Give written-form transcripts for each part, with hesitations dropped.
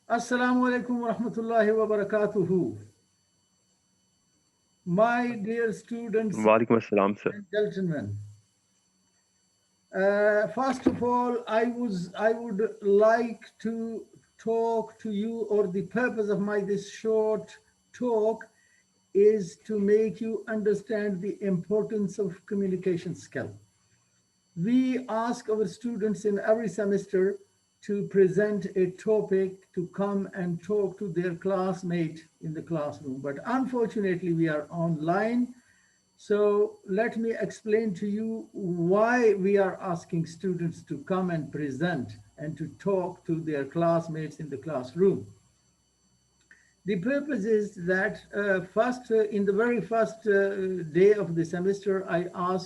Assalamu alaikum wa rahmatullahi wa barakatuhu. My dear students Walaikum assalam, sir. and gentlemen, first of all, I would like to talk to you, or the purpose of my this short talk is to make you understand the importance of communication skill. We ask our students in every semester to present a topic to come and talk to their classmate in the classroom. But unfortunately, we are online. So let me explain to you why we are asking students to come and present and to talk to their classmates in the classroom. The purpose is that in the very first day of the semester,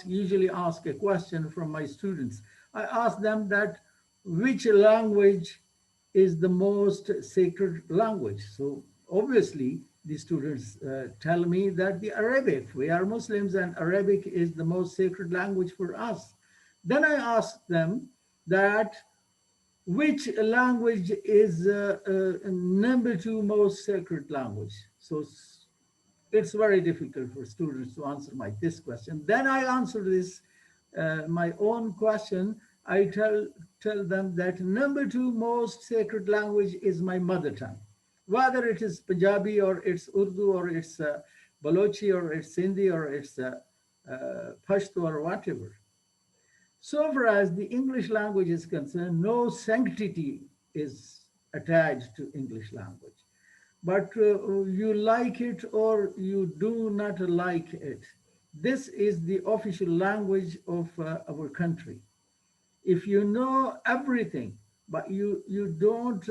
usually ask a question from my students. I ask them that which language is the most sacred language. So obviously, the students tell me that the Arabic. We are Muslims, and Arabic is the most sacred language for us. Then I ask them that which language is number two most sacred language? So it's very difficult for students to answer this question. Then I answer this my own question. I tell them that number two most sacred language is my mother tongue, whether it is Punjabi or it's Urdu or it's Balochi or it's Sindhi or it's Pashto or whatever. So far as the English language is concerned, no sanctity is attached to English language. But you like it or you do not like it. This is the official language of our country. If you know everything, but you don't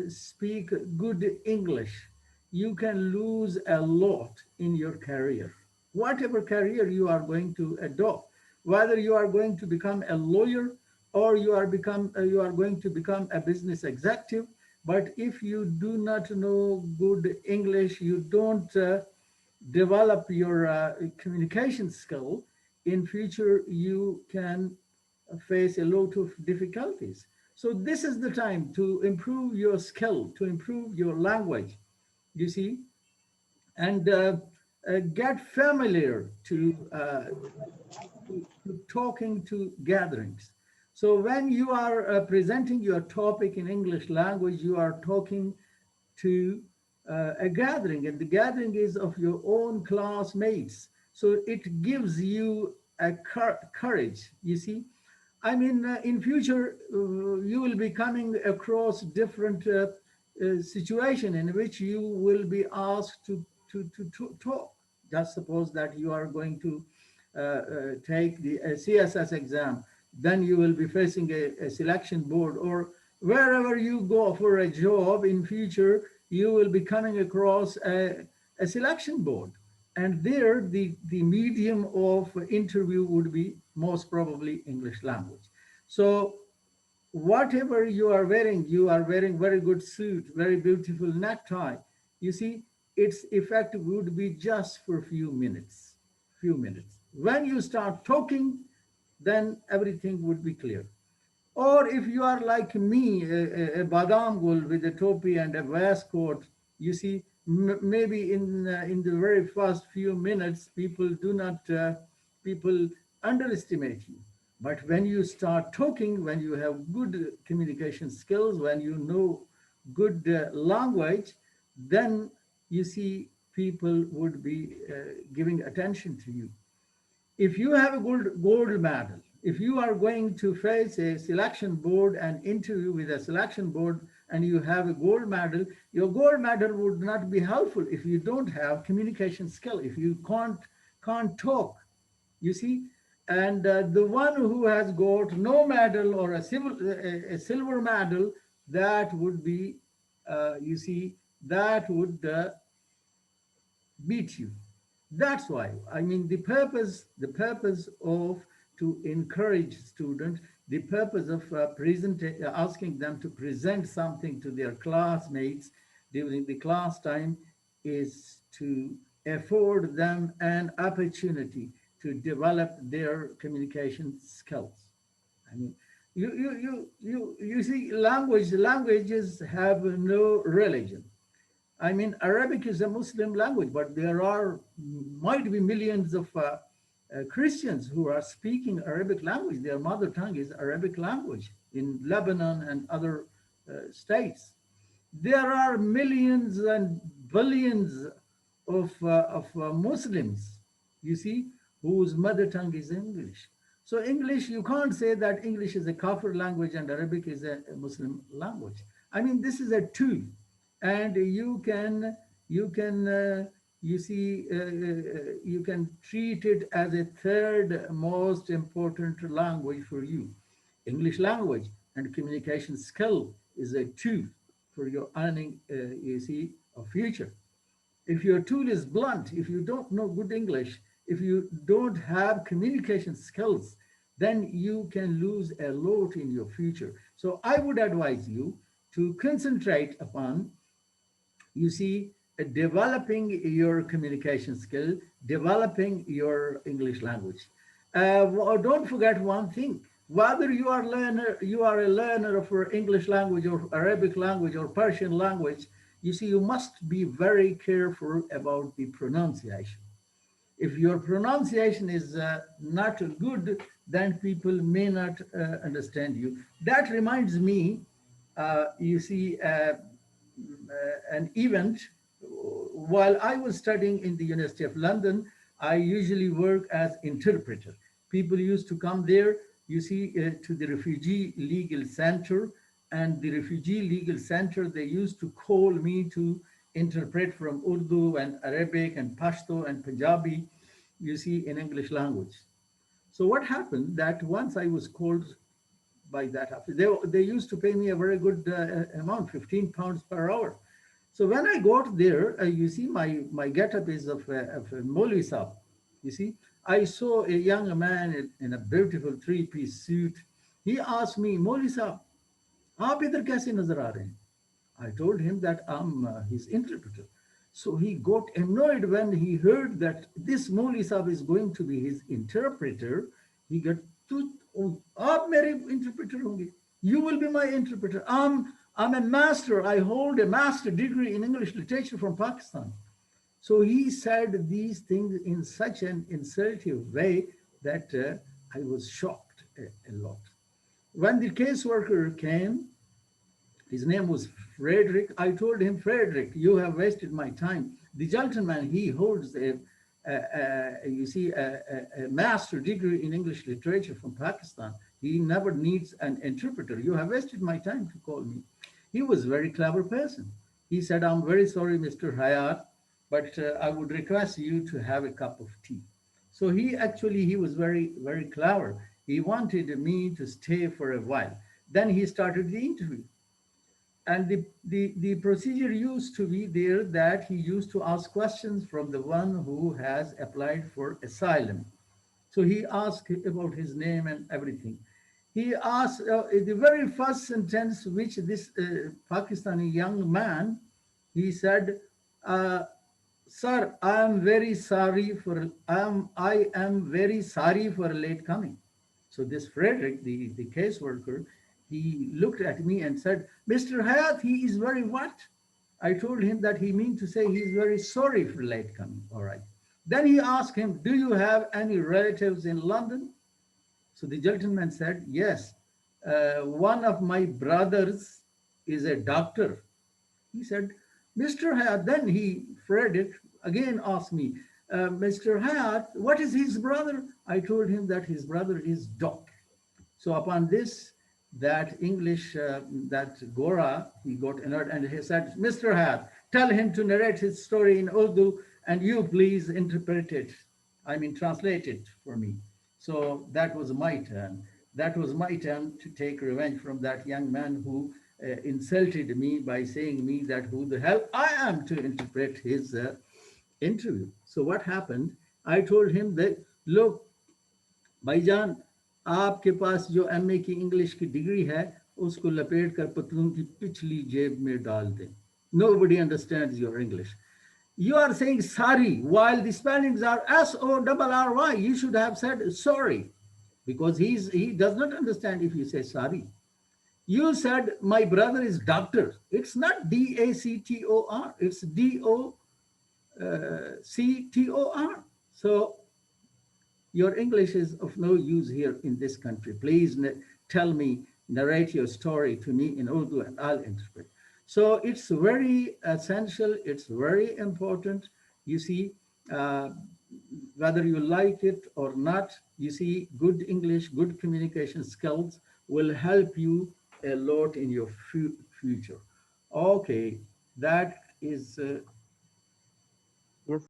speak good English, you can lose a lot in your career. Whatever career you are going to adopt, whether you are going to become a lawyer or you are going to become a business executive, but if you do not know good English, you don't develop your communication skill, in future you can face a lot of difficulties. So this is the time to improve your skill, to improve your language, you see, and get familiar to talking to gatherings. So when you are presenting your topic in English language, you are talking to a gathering, and the gathering is of your own classmates. So it gives you a courage, you see. I mean, in future, you will be coming across different situation in which you will be asked to talk. Just suppose that you are going to take the CSS exam, then you will be facing a selection board, or wherever you go for a job in future, you will be coming across a selection board. And there, the medium of interview would be most probably English language. So whatever you are wearing very good suit, very beautiful necktie. You see, its effect would be just for a few minutes, few minutes. When you start talking, then everything would be clear. Or if you are like me, a badam gul with a topi and a waistcoat, you see, maybe in the very first few minutes, people underestimate you. But when you start talking, when you have good communication skills, when you know good language, then you see people would be giving attention to you. If you have a gold medal, if you are going to face a selection board and interview with a selection board and you have a gold medal, your gold medal would not be helpful if you don't have communication skill, if you can't talk, you see. And the one who has got no medal or a silver medal, that would be, you see, that would beat you. That's why, I mean, the purpose of to encourage students, the purpose of asking them to present something to their classmates during the class time is to afford them an opportunity to develop their communication skills. I mean, You see, languages have no religion. I mean, Arabic is a Muslim language, but there are might be millions of Christians who are speaking Arabic language. Their mother tongue is Arabic language in Lebanon and other states. There are millions and billions of Muslims, you see, whose mother tongue is English. So English, you can't say that English is a Kafir language and Arabic is a Muslim language. I mean, this is a tool, and you can you see you can treat it as a third most important language for you. English language and communication skill is a tool for your earning, you see, a future. If your tool is blunt, if you don't know good English, if you don't have communication skills, then you can lose a lot in your future. So I would advise you to concentrate upon, you see, developing your communication skill, developing your English language. Don't forget one thing: whether you are a learner of English language or Arabic language or Persian language, you see, you must be very careful about the pronunciation. If your pronunciation is not good, then people may not understand you. That reminds me, you see, an event. While I was studying in the University of London, I usually work as interpreter. People used to come there, you see, to the Refugee Legal Center, and the Refugee Legal Center, they used to call me to interpret from Urdu and Arabic and Pashto and Punjabi, you see, in English language. So what happened that once I was called by that, they used to pay me a very good amount, 15 pounds per hour. So when I got there, you see, my getup is of a Maulvi Sahib. You see, I saw a young man in a beautiful three-piece suit. He asked me, Maulvi Sahib, आप इधर कैसे नजर आ रहे हैं? I told him that I'm his interpreter. So he got annoyed when he heard that this Maulvi Sahib is going to be his interpreter. He got, "Oh, आप मेरे interpreter होंगे. You will be my interpreter. I'm a master. I hold a master degree in English literature from Pakistan." So he said these things in such an insulting way that I was shocked a lot. When the caseworker came, his name was Frederick. I told him, Frederick, you have wasted my time. The gentleman, he holds you see, a master degree in English literature from Pakistan. He never needs an interpreter. You have wasted my time to call me. He was a very clever person. He said, I'm very sorry, Mr. Hayat, but I would request you to have a cup of tea. So he was very, very clever. He wanted me to stay for a while. Then he started the interview. And the procedure used to be there that he used to ask questions from the one who has applied for asylum. So he asked about his name and everything. He asked the very first sentence, which this Pakistani young man, he said, "Sir, I am very sorry for late coming." So this Frederick, the caseworker, he looked at me and said, "Mr. Hayat, he is very what?" I told him that he meant to say he's very sorry for late coming. All right. Then he asked him, "Do you have any relatives in London?" So the gentleman said, "Yes, one of my brothers is a doctor." He said, "Mr. Hayat," then Frederick again asked me, "Mr. Hayat, what is his brother?" I told him that his brother is Doc. So upon this, that English, that Gora, he got annoyed and he said, "Mr. Hayat, tell him to narrate his story in Urdu and you please interpret it. I mean, translate it for me." So that was my turn. That was my turn to take revenge from that young man who insulted me by saying me that who the hell I am to interpret his interview. So what happened? I told him that, look, भाईजान, आपके पास जो MA की English की degree है उसको लपेट कर पतलून की पिछली जेब में डाल दें. Nobody understands your English. You are saying sorry while the spellings are SORRY. You should have said sorry. because he does not understand if you say sorry. You said my brother is doctor. It's not DACTOR. It's DOCTOR. So your English is of no use here in this country. Please tell me, narrate your story to me in Urdu and I'll interpret. So it's very essential. It's very important. You see, uh, whether you like it or not, you see, good English, good communication skills will help you a lot in your future. Okay, that is